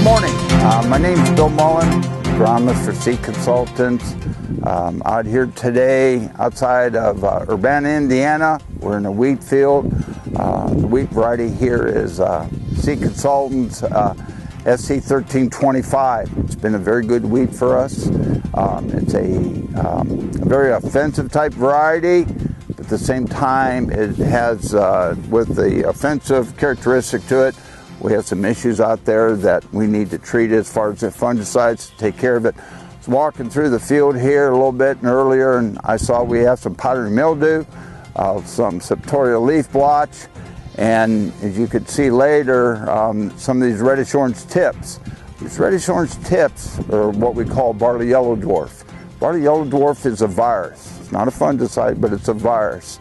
Good morning. My name is Bill Mullen, agronomist for Seed Consultants. Out here today outside of Urbana, Indiana. We're in a wheat field. The wheat variety here is Seed Consultants SC 1325. It's been a very good wheat for us. It's a very offensive type variety. At the same time, it has, with the offensive characteristic to it, we have some issues out there that we need to treat as far as the fungicides to take care of it. I was walking through the field here a little bit earlier, and I saw we have some powdery mildew, some septorial leaf blotch, and as you could see later, some of these reddish-orange tips. These reddish-orange tips are what we call barley yellow dwarf. Barley yellow dwarf is a virus. It's not a fungicide, but it's a virus.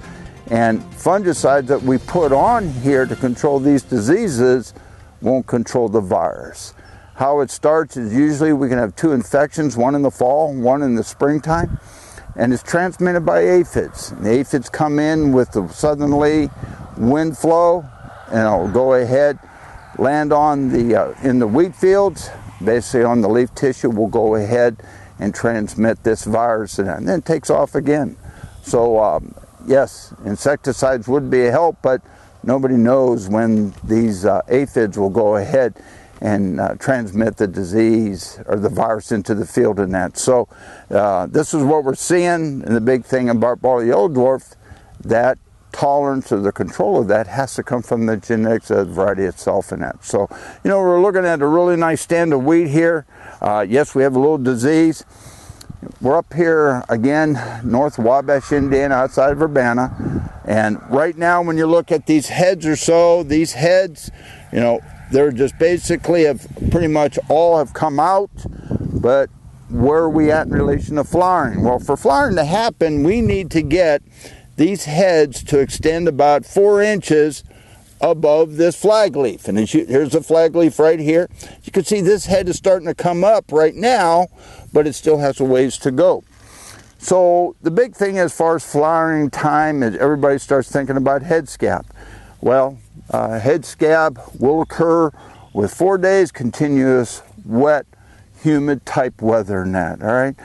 And fungicides that we put on here to control these diseases won't control the virus. How it starts is usually we can have two infections, one in the fall, one in the springtime, and it's transmitted by aphids. And the aphids come in with the southerly wind flow, and it'll go ahead, land on the in the wheat fields, basically on the leaf tissue, will go ahead and transmit this virus, and then it takes off again. So yes, insecticides would be a help, but nobody knows when these aphids will go ahead and transmit the disease or the virus into the field and that. So this is what we're seeing, and the big thing about barley yellow dwarf, that tolerance or the control of that has to come from the genetics of the variety itself and that. So, you know, we're looking at a really nice stand of wheat here. Yes, we have a little disease. We're up here again, north Wabash, Indiana, outside of Urbana. And right now, when you look at these heads or so, these heads, you know, they're just basically have pretty much all have come out. But where are we at in relation to flowering? Well, for flowering to happen, we need to get these heads to extend about 4 inches above this flag leaf. And here's the flag leaf right here. You can see this head is starting to come up right now, but it still has a ways to go. So the big thing as far as flowering time is everybody starts thinking about head scab. Well, head scab will occur with 4 days continuous wet, humid type weather and that, all right?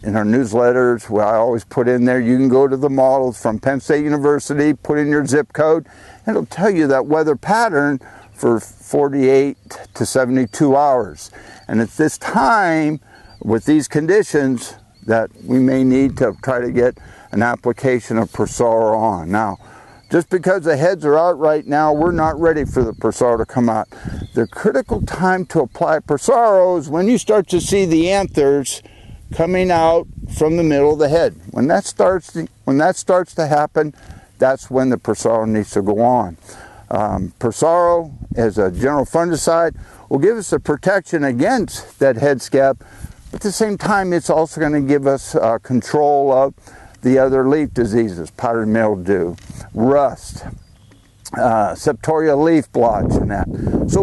In our newsletters, well, I always put in there, you can go to the models from Penn State University, put in your zip code, and it'll tell you that weather pattern for 48 to 72 hours. And it's this time, with these conditions, that we may need to try to get an application of Prosaro on. Now, just because the heads are out right now, we're not ready for the Prosaro to come out. The critical time to apply Prosaro is when you start to see the anthers coming out from the middle of the head. When that starts to happen, that's when the Prosaro needs to go on. Prosaro, as a general fungicide, will give us a protection against that head scab. At the same time, it's also going to give us control of the other leaf diseases, powdery mildew, rust, septorial leaf blotch, and that. So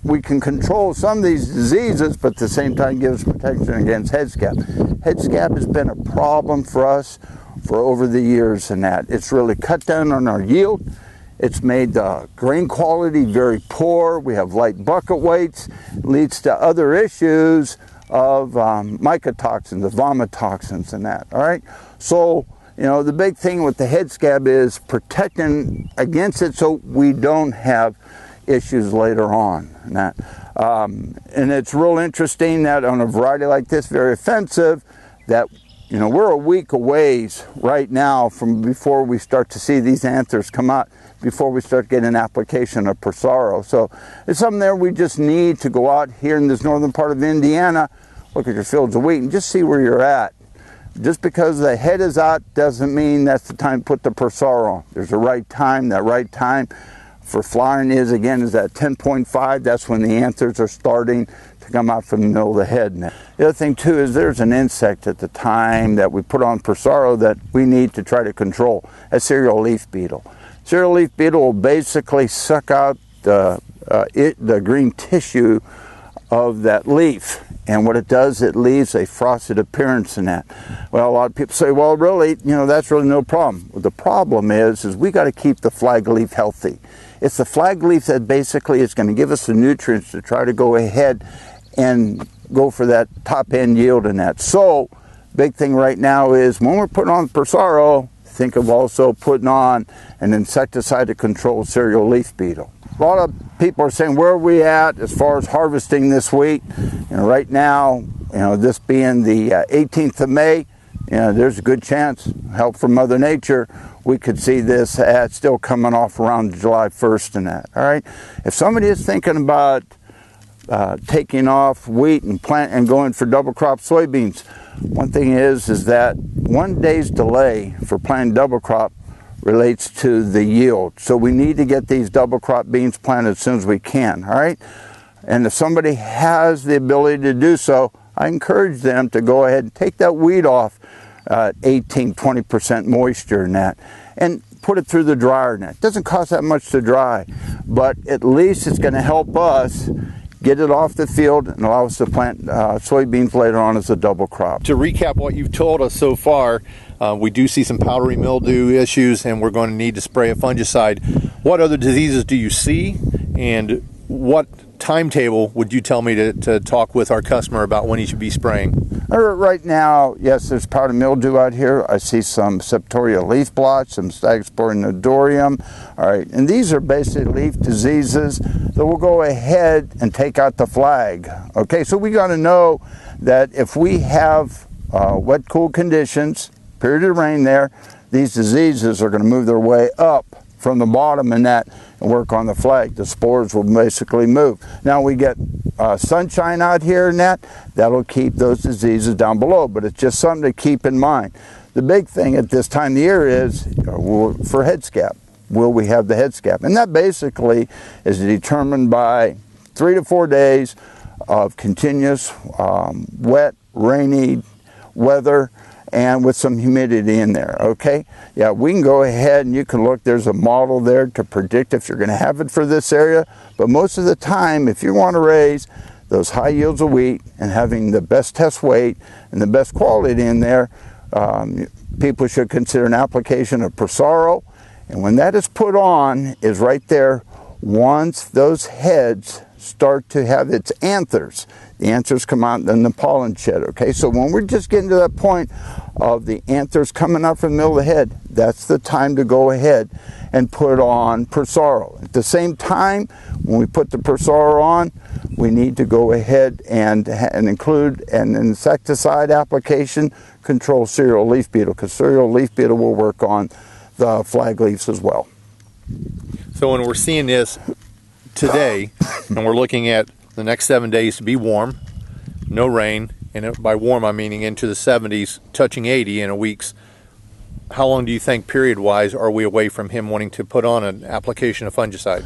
we can control some of these diseases, but at the same time give us protection against head scab. Head scab has been a problem for us for over the years and that. It's really cut down on our yield. It's made the grain quality very poor. We have light bucket weights. It leads to other issues of mycotoxins, the vomitoxins and that, all right? So, you know, the big thing with the head scab is protecting against it so we don't have issues later on. And that, and it's real interesting that on a variety like this, very offensive, that, you know, we're a week away right now from before we start to see these anthers come out, before we start getting an application of Prosaro. So it's something there we just need to go out here in this northern part of Indiana, look at your fields of wheat and just see where you're at. Just because the head is out doesn't mean that's the time to put the Prosaro on. There's a right time. That right time for flowering is at 10.5. That's when the anthers are starting to come out from the middle of the head. Now, the other thing too is there's an insect at the time that we put on Prosaro that we need to try to control, a cereal leaf beetle. Cereal leaf beetle will basically suck out the green tissue of that leaf. And what it does, it leaves a frosted appearance in that. Well, a lot of people say, well, really, you know, that's really no problem. Well, the problem is we got to keep the flag leaf healthy. It's the flag leaf that basically is going to give us the nutrients to try to go ahead and go for that top end yield in that. So big thing right now is when we're putting on Persaro, think of also putting on an insecticide to control cereal leaf beetle. A lot of people are saying, where are we at as far as harvesting this week? Right now, this being the 18th of May, there's a good chance, help from Mother Nature, we could see this ad still coming off around July 1st and that. All right. If somebody is thinking about taking off wheat and going for double crop soybeans, one thing is that 1 day's delay for planting double crop relates to the yield. So we need to get these double crop beans planted as soon as we can. All right. And if somebody has the ability to do so, I encourage them to go ahead and take that weed off 18-20% moisture in that and put it through the dryer net. It doesn't cost that much to dry, but at least it's going to help us get it off the field and allow us to plant soybeans later on as a double crop. To recap what you've told us so far, we do see some powdery mildew issues and we're going to need to spray a fungicide. What other diseases do you see, and what timetable would you tell me to talk with our customer about when he should be spraying? Right now, yes, there's powdery mildew out here. I see some septoria leaf blotch, some Stagspora nodorium. All right, and these are basically leaf diseases that will go ahead and take out the flag. Okay, so we got to know that if we have wet, cool conditions, period of rain there, these diseases are going to move their way up from the bottom and work on the flag. The spores will basically move. Now we get sunshine out here and that'll keep those diseases down below, but it's just something to keep in mind. The big thing at this time of the year is for head scab. Will we have the head scab? And that basically is determined by 3 to 4 days of continuous wet, rainy weather and with some humidity in there, okay? Yeah, we can go ahead and you can look, there's a model there to predict if you're gonna have it for this area, but most of the time, if you wanna raise those high yields of wheat and having the best test weight and the best quality in there, people should consider an application of Persaro, and when that is put on, is right there, once those heads start to have its anthers, the anthers come out and then the pollen shed, okay? So when we're just getting to that point of the anthers coming out from the middle of the head, that's the time to go ahead and put on Persaro. At the same time, when we put the Persaro on, we need to go ahead and include an insecticide application, control cereal leaf beetle, because cereal leaf beetle will work on the flag leaves as well. So when we're seeing this today, and we're looking at the next 7 days to be warm, no rain, and by warm I'm meaning into the 70s, touching 80 in a week's, how long do you think period-wise are we away from him wanting to put on an application of fungicide?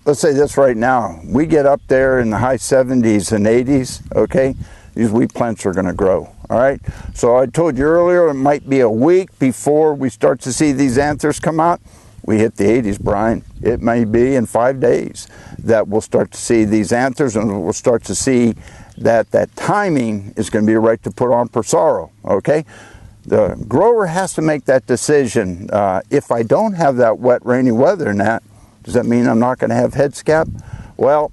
Let's say this right now, we get up there in the high 70s and 80s, okay, these wheat plants are going to grow, all right? So I told you earlier it might be a week before we start to see these anthers come out. We hit the 80s, Brian. It may be in 5 days that we'll start to see these anthers, and we'll start to see that timing is going to be right to put on Persaro, okay? The grower has to make that decision. If I don't have that wet, rainy weather and does that mean I'm not going to have head scab? Well,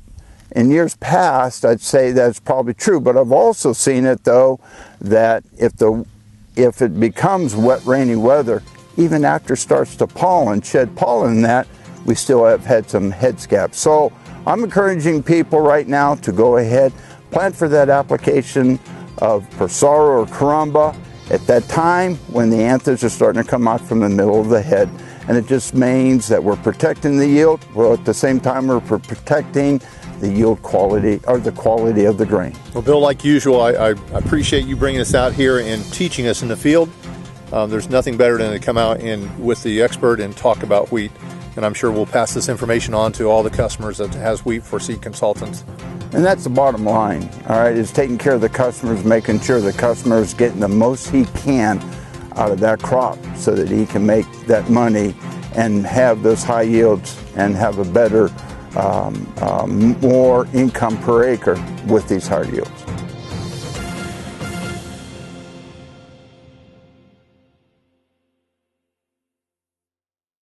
in years past, I'd say that's probably true, but I've also seen it, though, that if it becomes wet, rainy weather, even after it starts to shed pollen we still have had some head scab. So I'm encouraging people right now to go ahead, plant for that application of Persaro or Caramba at that time when the anthers are starting to come out from the middle of the head. And it just means that we're protecting the yield, while at the same time we're protecting the yield quality, or the quality of the grain. Well, Bill, like usual, I appreciate you bringing us out here and teaching us in the field. There's nothing better than to come out with the expert and talk about wheat. And I'm sure we'll pass this information on to all the customers that has wheat for Seed Consultants. And that's the bottom line, all right, is taking care of the customers, making sure the customer is getting the most he can out of that crop so that he can make that money and have those high yields and have a better, more income per acre with these high yields.